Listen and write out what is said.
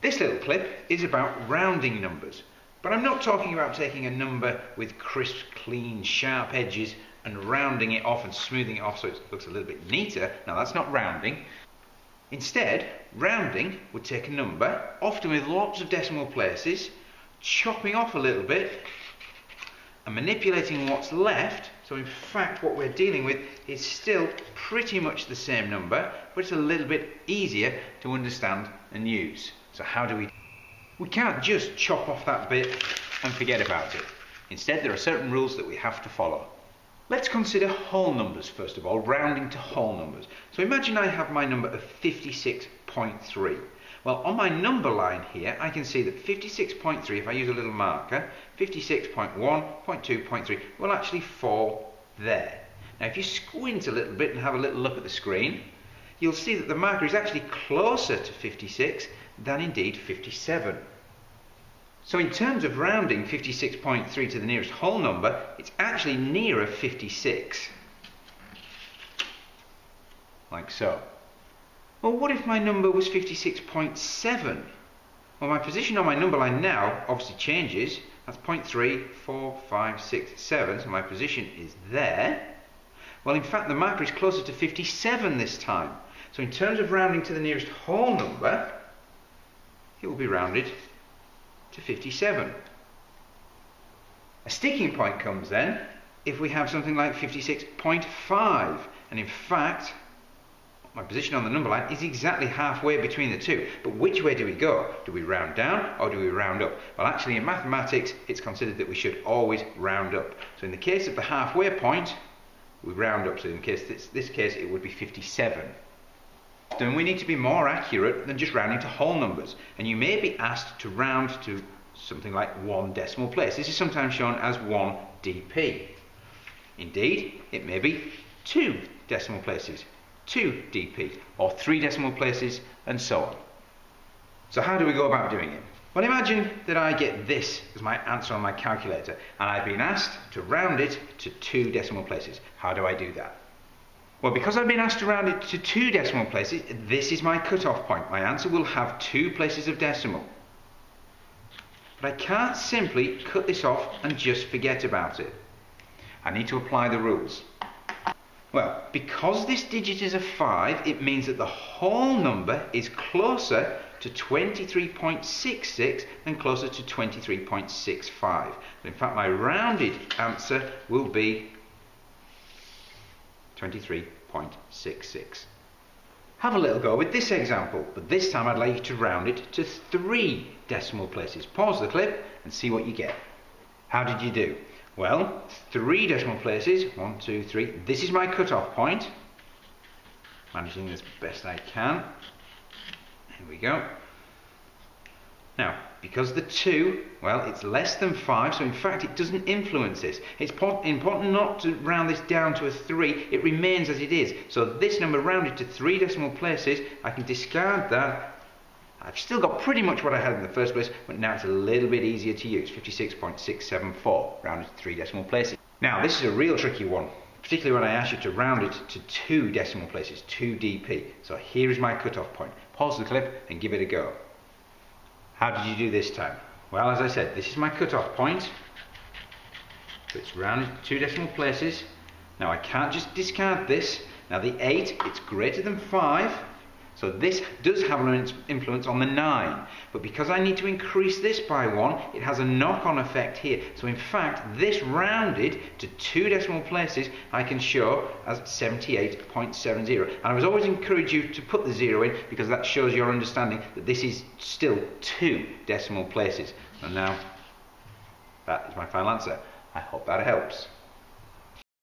This little clip is about rounding numbers, but I'm not talking about taking a number with crisp, clean, sharp edges and rounding it off and smoothing it off so it looks a little bit neater. Now that's not rounding. Instead, rounding would take a number, often with lots of decimal places, chopping off a little bit and manipulating what's left. So in fact what we're dealing with is still pretty much the same number, but it's a little bit easier to understand and use. So how do we? We can't just chop off that bit and forget about it. Instead, there are certain rules that we have to follow. Let's consider whole numbers first of all, rounding to whole numbers. So imagine I have my number of 56.3. Well, on my number line here, I can see that 56.3, if I use a little marker, 56.1, 0.2, 0.3 will actually fall there. Now, if you squint a little bit and have a little look at the screen, you'll see that the marker is actually closer to 56 than indeed 57. So in terms of rounding 56.3 to the nearest whole number, it's actually nearer 56. Like so. Well, what if my number was 56.7? Well, my position on my number line now obviously changes. That's 0.3, 4, 5, 6, 7, so my position is there. Well, in fact, the marker is closer to 57 this time. So in terms of rounding to the nearest whole number, it will be rounded to 57. A sticking point comes then if we have something like 56.5, and in fact my position on the number line is exactly halfway between the two. But which way do we go? Do we round down or do we round up? Well, actually in mathematics it's considered that we should always round up. So in the case of the halfway point, we round up. So in this case it would be 57. Then we need to be more accurate than just rounding to whole numbers, and you may be asked to round to something like 1 decimal place. This is sometimes shown as 1 dp. Indeed, it may be 2 decimal places, 2 dp, or 3 decimal places, and so on. So how do we go about doing it? Well, imagine that I get this as my answer on my calculator, and I've been asked to round it to 2 decimal places. How do I do that? Well, because I've been asked to round it to 2 decimal places, this is my cut-off point. My answer will have 2 places of decimal. But I can't simply cut this off and just forget about it. I need to apply the rules. Well, because this digit is a 5, it means that the whole number is closer to 23.66 and closer to 23.65. In fact, my rounded answer will be 23.66. Have a little go with this example, but this time I'd like you to round it to 3 decimal places. Pause the clip and see what you get. How did you do? Well, 3 decimal places, 1, 2, 3. This is my cut-off point. Managing as best I can. Here we go. Now, because the 2, well, it's less than 5, so in fact it doesn't influence this. It's important not to round this down to a 3, it remains as it is. So this number rounded to 3 decimal places, I can discard that. I've still got pretty much what I had in the first place, but now it's a little bit easier to use, 56.674, rounded to 3 decimal places. Now, this is a real tricky one, particularly when I ask you to round it to 2 decimal places, 2 dp. So here is my cut-off point. Pause the clip and give it a go. How did you do this time? Well, as I said, this is my cut-off point. So it's rounded to 2 decimal places. Now I can't just discard this. Now the 8, it's greater than 5. So this does have an influence on the 9. But because I need to increase this by 1, it has a knock-on effect here. So in fact, this rounded to 2 decimal places, I can show as 78.70. And I was always encourage you to put the 0 in, because that shows your understanding that this is still 2 decimal places. And now, that is my final answer. I hope that helps.